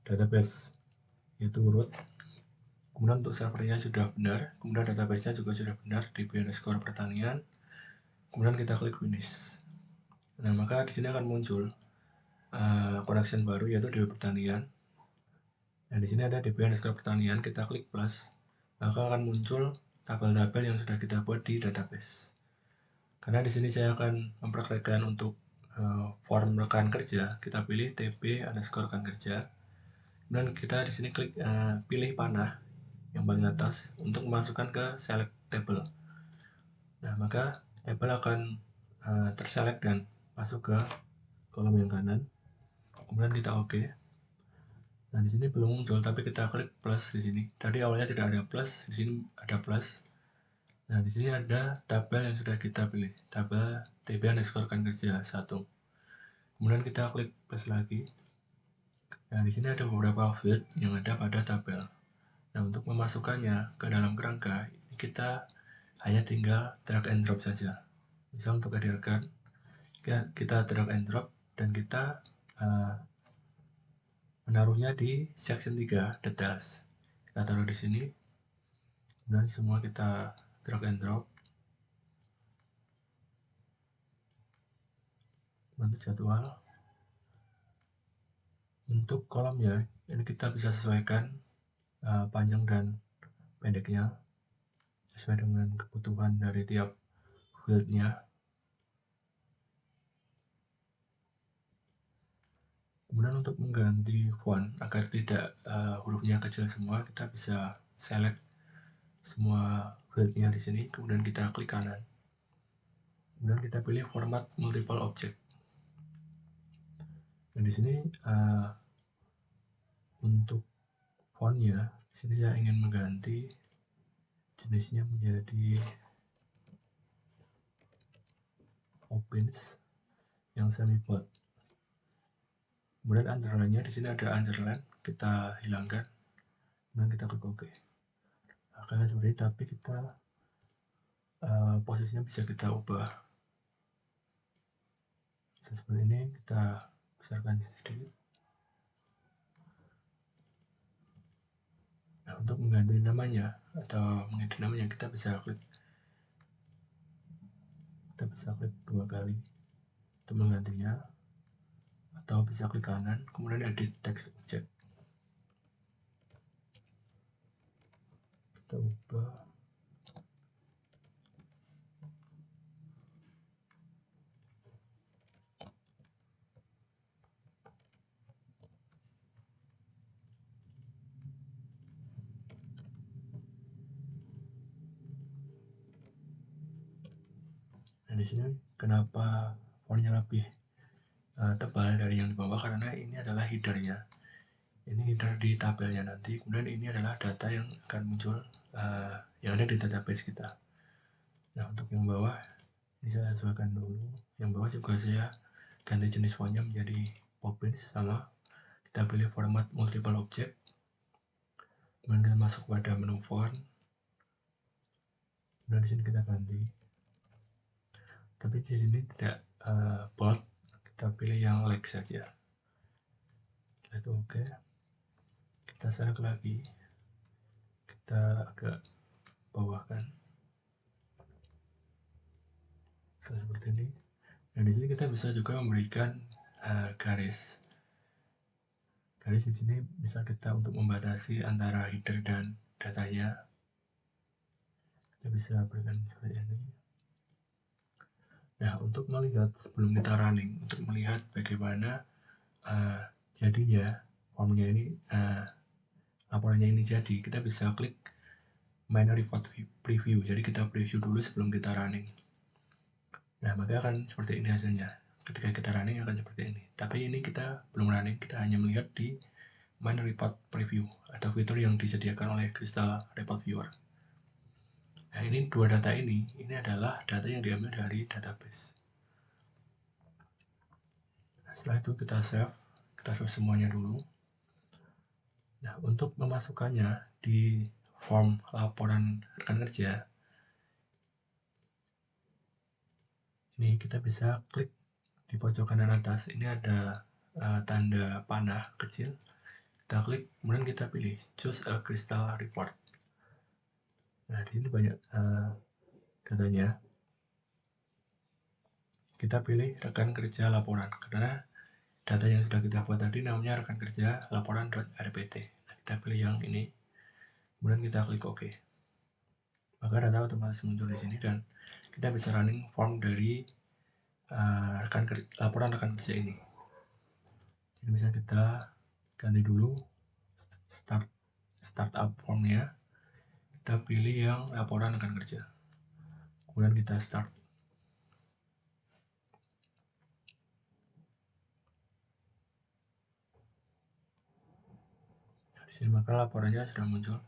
database, yaitu root. Kemudian untuk servernya sudah benar, kemudian database-nya juga sudah benar, db_pertanian. Kemudian kita klik finish. Nah, maka di sini akan muncul connection baru yaitu db pertanian. Nah, di sini ada db_pertanian, kita klik plus, maka akan muncul tabel-tabel yang sudah kita buat di database. Karena di sini saya akan mempraktekkan untuk form rekan kerja, kita pilih tb_rekan kerja. Dan kita di sini klik pilih panah yang paling atas untuk memasukkan ke select table. Nah, maka table akan terselect dan masuk ke kolom yang kanan. Kemudian kita OK. Nah, di sini belum muncul, tapi kita klik plus di sini. Tadi awalnya tidak ada plus, di sini ada plus. Nah, di sini ada tabel yang sudah kita pilih, tabel tb_rekan kerja 1. Kemudian kita klik plus lagi. Nah, di sini ada beberapa field yang ada pada tabel. Nah, untuk memasukkannya ke dalam kerangka, ini kita hanya tinggal drag and drop saja. Misal untuk hadirkan, kita drag and drop dan kita menaruhnya di section 3 details. Kita taruh di sini, dan semua kita drag and drop. Untuk jadwal, untuk kolomnya ini kita bisa sesuaikan panjang dan pendeknya sesuai dengan kebutuhan dari tiap fieldnya. Kemudian untuk mengganti font agar tidak hurufnya kecil semua, kita bisa select semua fieldnya di sini, kemudian kita klik kanan. Kemudian kita pilih format multiple object. Dan di sini untuk fontnya, di sini saya ingin mengganti jenisnya menjadi opens yang semi bold. Kemudian underline-nya di sini ada underline, kita hilangkan, dan kita klik OK. Nah, kayak seperti ini, tapi kita posisinya bisa kita ubah. Seperti ini, kita besarkan sedikit. Nah, untuk mengganti namanya atau mengedit namanya, kita bisa klik 2 kali untuk menggantinya, atau bisa klik kanan kemudian edit text object. Kita ubah. Nah, di sini kenapa fontnya lebih tebal dari yang di bawah, karena ini adalah headernya. Ini header di tabelnya nanti, kemudian ini adalah data yang akan muncul yang ada di database kita. Nah, untuk yang bawah ini saya sesuaikan dulu. Yang bawah juga saya ganti jenis fontnya menjadi Poppins sama. Kita pilih format multiple object. Kemudian kita masuk pada menu font. Dan di sini kita ganti. Tapi di sini tidak bold, kita pilih yang like saja. Setelah itu OK. Kita select lagi. Kita agak bawahkan. Seperti ini. Dan di sini kita bisa juga memberikan garis. Garis di sini bisa kita untuk membatasi antara header dan datanya. Kita bisa berikan seperti ini. Nah, untuk melihat sebelum kita running, untuk melihat bagaimana jadinya formnya ini, laporannya ini jadi, kita bisa klik main report preview. Jadi kita preview dulu sebelum kita running. Nah, maka akan seperti ini hasilnya. Ketika kita running akan seperti ini. Tapi ini kita belum running, kita hanya melihat di main report preview atau fitur yang disediakan oleh Crystal Report Viewer. Nah, ini dua data ini adalah data yang diambil dari database. Nah, setelah itu kita save semuanya dulu. Nah, untuk memasukkannya di form laporan rekan kerja, ini kita bisa klik di pojok kanan atas. Ini ada tanda panah kecil. Kita klik, kemudian kita pilih choose a crystal report. Nah, di sini banyak datanya. Kita pilih rekan kerja laporan, karena data yang sudah kita buat tadi namanya rekan kerja laporan.rpt. kita pilih yang ini, kemudian kita klik OK. Maka data otomatis muncul di sini dan kita bisa running form dari laporan rekan kerja ini. Jadi bisa kita ganti dulu startup formnya, kita pilih yang laporan rekan kerja, kemudian kita start. Di sini maka laporannya sudah muncul.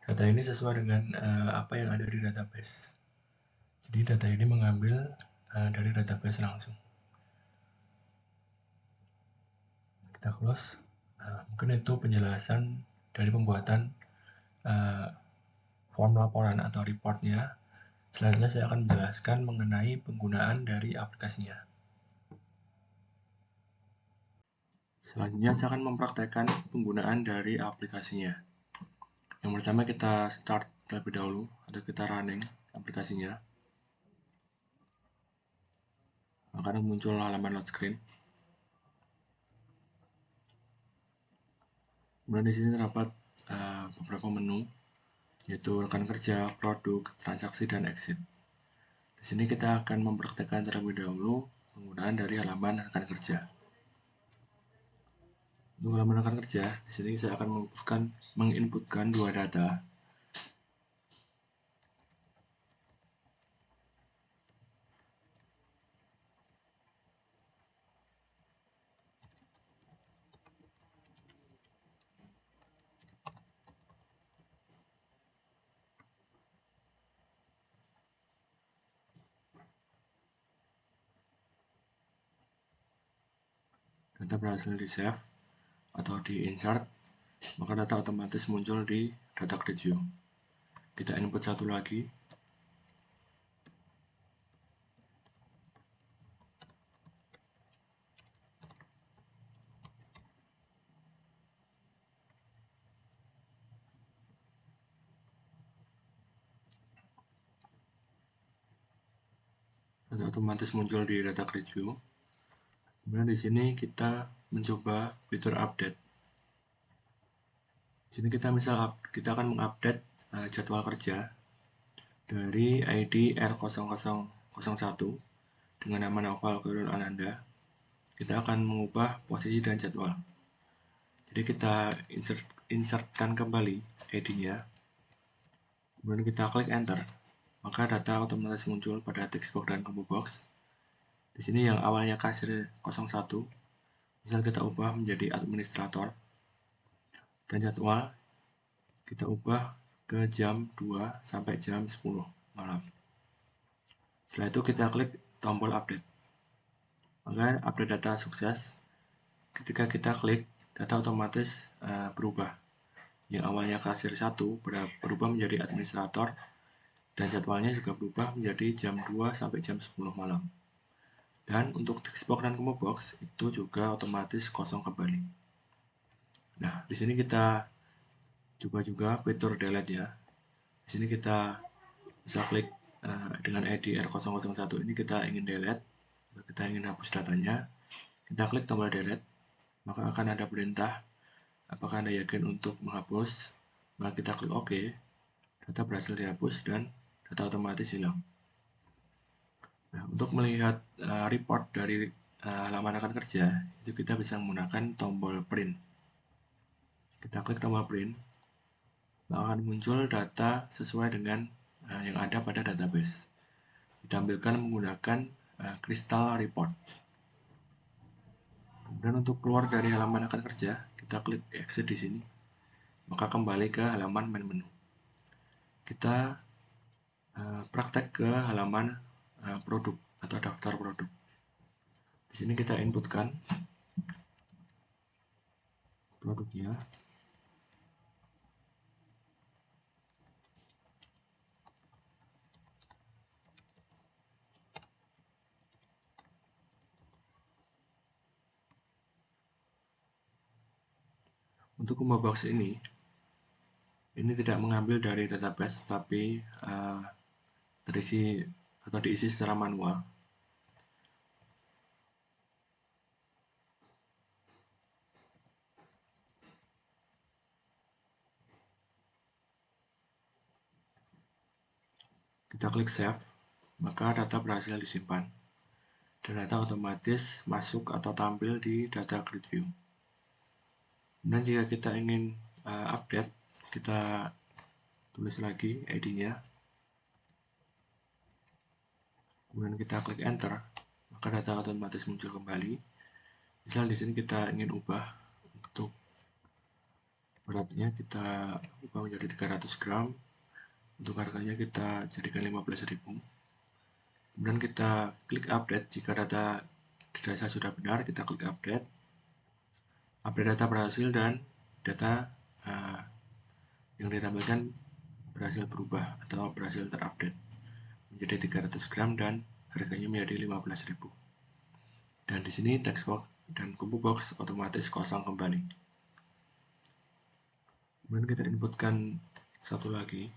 Data ini sesuai dengan apa yang ada di database. Jadi data ini mengambil dari database langsung. Kita close. Mungkin itu penjelasan dari pembuatan form laporan atau reportnya. Selanjutnya saya akan menjelaskan mengenai penggunaan dari aplikasinya. Selanjutnya saya akan mempraktekkan penggunaan dari aplikasinya. Yang pertama kita start terlebih dahulu atau kita running aplikasinya. Akan muncul halaman load screen. Kemudian di sini terdapat beberapa menu, yaitu rekan kerja, produk, transaksi, dan exit. Di sini kita akan mempraktekkan terlebih dahulu penggunaan dari halaman rekan kerja. Untuk halaman rekan kerja, di sini saya akan menginputkan dua data. Data berhasil di-save atau di-insert, maka data otomatis muncul di data grid view. Kita input satu lagi. Data otomatis muncul di data grid view. Kemudian di sini kita mencoba fitur update. Di sini kita akan mengupdate jadwal kerja dari ID R0001 dengan nama Naufal Khairul Ananda. Kita akan mengubah posisi dan jadwal. Jadi kita insertkan kembali ID-nya. Kemudian kita klik enter. Maka data otomatis muncul pada text box dan combo box. Di sini yang awalnya kasir 01, misal kita ubah menjadi administrator. Dan jadwal kita ubah ke jam 2 sampai jam 10 malam. Setelah itu kita klik tombol update. Maka update data sukses. Ketika kita klik, data otomatis berubah. Yang awalnya kasir 1 berubah menjadi administrator, dan jadwalnya juga berubah menjadi jam 2 sampai jam 10 malam. Dan untuk text box dan combo box itu juga otomatis kosong kembali. Nah, di sini kita coba juga fitur delete ya. Di sini kita bisa klik dengan ID R001 ini kita ingin delete, kita ingin hapus datanya. Kita klik tombol delete, maka akan ada perintah apakah Anda yakin untuk menghapus. Maka kita klik OK, data berhasil dihapus dan data otomatis hilang. Nah, untuk melihat report dari halaman rekan kerja, itu kita bisa menggunakan tombol print. Kita klik tombol print, maka akan muncul data sesuai dengan yang ada pada database. Ditampilkan menggunakan Crystal Report. Kemudian untuk keluar dari halaman rekan kerja, kita klik exit di sini. Maka kembali ke halaman main menu. Kita praktek ke halaman produk atau daftar produk. Di sini kita inputkan produknya. Untuk combo box ini tidak mengambil dari database, tapi terisi atau diisi secara manual. kita klik save, maka data berhasil disimpan dan data otomatis masuk atau tampil di data grid view. Kemudian jika kita ingin update, kita tulis lagi ID-nya, kemudian kita klik enter, maka data otomatis muncul kembali. Misal di sini kita ingin ubah untuk beratnya, kita ubah menjadi 300 gram, untuk harganya kita jadikan 15.000. Kemudian kita klik update. Jika data di data sudah benar, kita klik update. Update data berhasil dan data yang ditampilkan berhasil berubah atau berhasil terupdate menjadi 300 gram dan harganya menjadi 15.000. Dan di sini text box dan combo box otomatis kosong kembali. Kemudian kita inputkan satu lagi.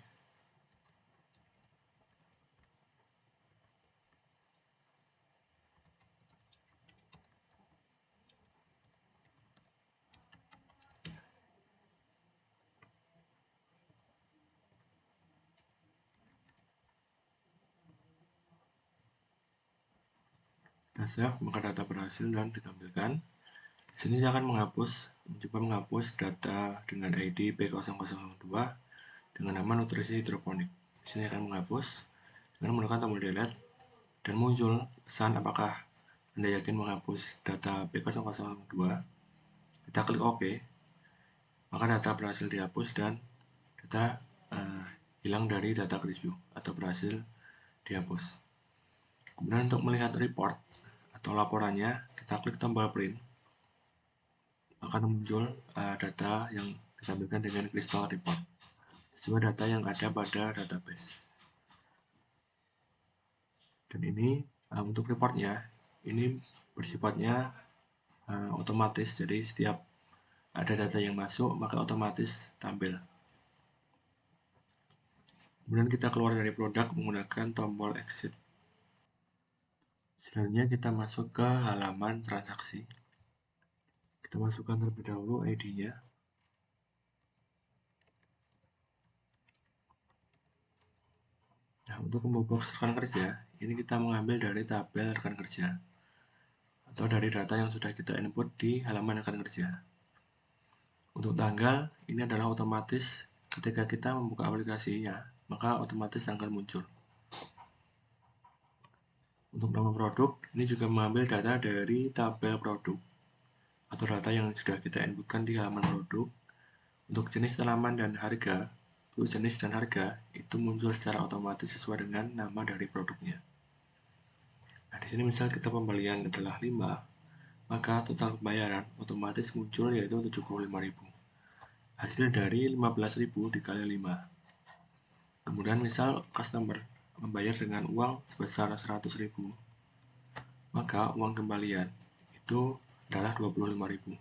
Kita save, maka data berhasil dan ditampilkan. Di sini saya akan mencoba menghapus data dengan ID P0002 dengan nama nutrisi hidroponik. Di sini akan menghapus dengan menekan tombol delete dan muncul pesan apakah Anda yakin menghapus data P002. Kita klik OK, maka data berhasil dihapus dan data hilang dari data grid view atau berhasil dihapus. Kemudian untuk melihat report atau laporannya, kita klik tombol print, akan muncul data yang ditampilkan dengan crystal report sesuai data yang ada pada database. Dan ini untuk reportnya, ini bersifatnya otomatis, jadi setiap ada data yang masuk maka otomatis tampil. Kemudian kita keluar dari produk menggunakan tombol exit. Selanjutnya kita masuk ke halaman transaksi. Kita masukkan terlebih dahulu ID-nya. Nah, untuk combo box rekan kerja, ini kita mengambil dari tabel rekan kerja atau dari data yang sudah kita input di halaman rekan kerja. Untuk tanggal, ini adalah otomatis ketika kita membuka aplikasinya, maka otomatis akan muncul. Untuk nama produk, ini juga mengambil data dari tabel produk atau data yang sudah kita inputkan di halaman produk. Untuk jenis tanaman dan harga, untuk jenis dan harga itu muncul secara otomatis sesuai dengan nama dari produknya. Nah, di sini misal kita pembelian adalah 5, maka total pembayaran otomatis muncul yaitu 75.000. Hasil dari 15.000 dikali 5. Kemudian misal customer membayar dengan uang sebesar 100.000, maka uang kembalian itu adalah 25.000.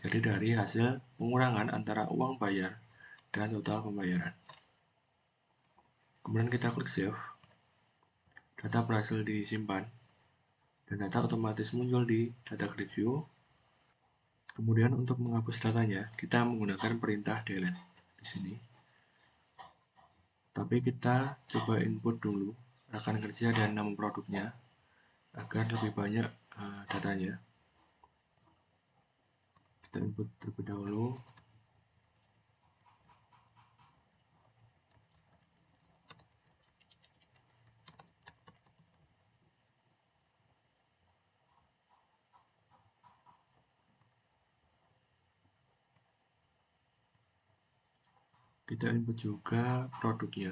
Jadi dari hasil pengurangan antara uang bayar dan total pembayaran. Kemudian kita klik save. Data berhasil disimpan dan data otomatis muncul di data grid view. Kemudian untuk menghapus datanya, kita menggunakan perintah delete di sini. Tapi kita coba input dulu rekan kerja dan nama produknya agar lebih banyak datanya. Kita input terlebih dahulu. Kita input juga produknya.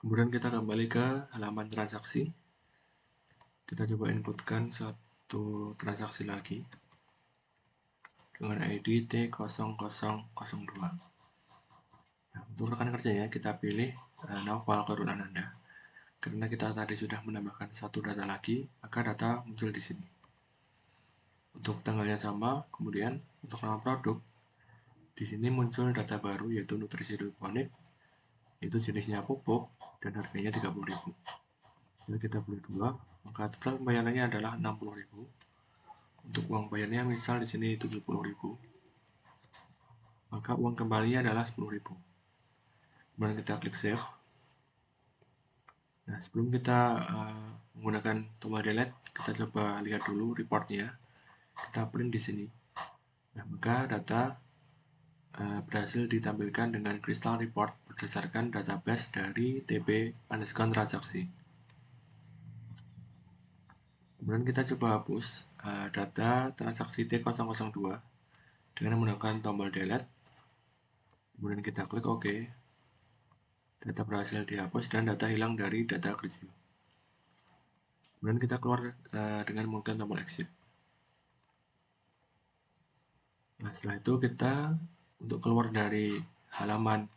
Kemudian kita kembali ke halaman transaksi. Kita coba inputkan satu transaksi lagi dengan ID T0002. Nah, untuk rekan kerjanya kita pilih Naufal Korun Ananda. Karena kita tadi sudah menambahkan satu data lagi, maka data muncul di sini. Untuk tanggalnya sama, kemudian untuk nama produk Di sini muncul data baru yaitu nutrisi hidroponik, yaitu jenisnya pupuk dan harganya 30.000. Bila kita beli 2, maka total pembayarannya adalah 60.000. Untuk uang bayarnya misal di sini 70.000. Maka uang kembalinya adalah 10.000. Kemudian kita klik save. Nah, sebelum kita menggunakan tombol delete, kita coba lihat dulu reportnya. Kita print di sini. Nah, maka data berhasil ditampilkan dengan Crystal Report berdasarkan database dari TP_transaksi. Kemudian kita coba hapus data transaksi T002 dengan menggunakan tombol delete. Kemudian kita klik OK. Data berhasil dihapus dan data hilang dari data review. Kemudian kita keluar dengan menggunakan tombol exit. Nah, setelah itu kita untuk keluar dari halaman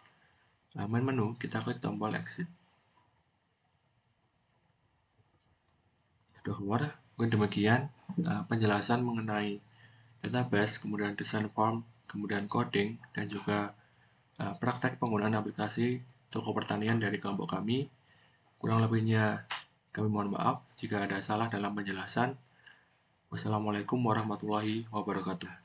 main menu, kita klik tombol exit. Sudah keluar. Demikian penjelasan mengenai database, kemudian desain form, kemudian coding, dan juga praktek penggunaan aplikasi toko pertanian dari kelompok kami. Kurang lebihnya kami mohon maaf jika ada salah dalam penjelasan. Wassalamualaikum warahmatullahi wabarakatuh.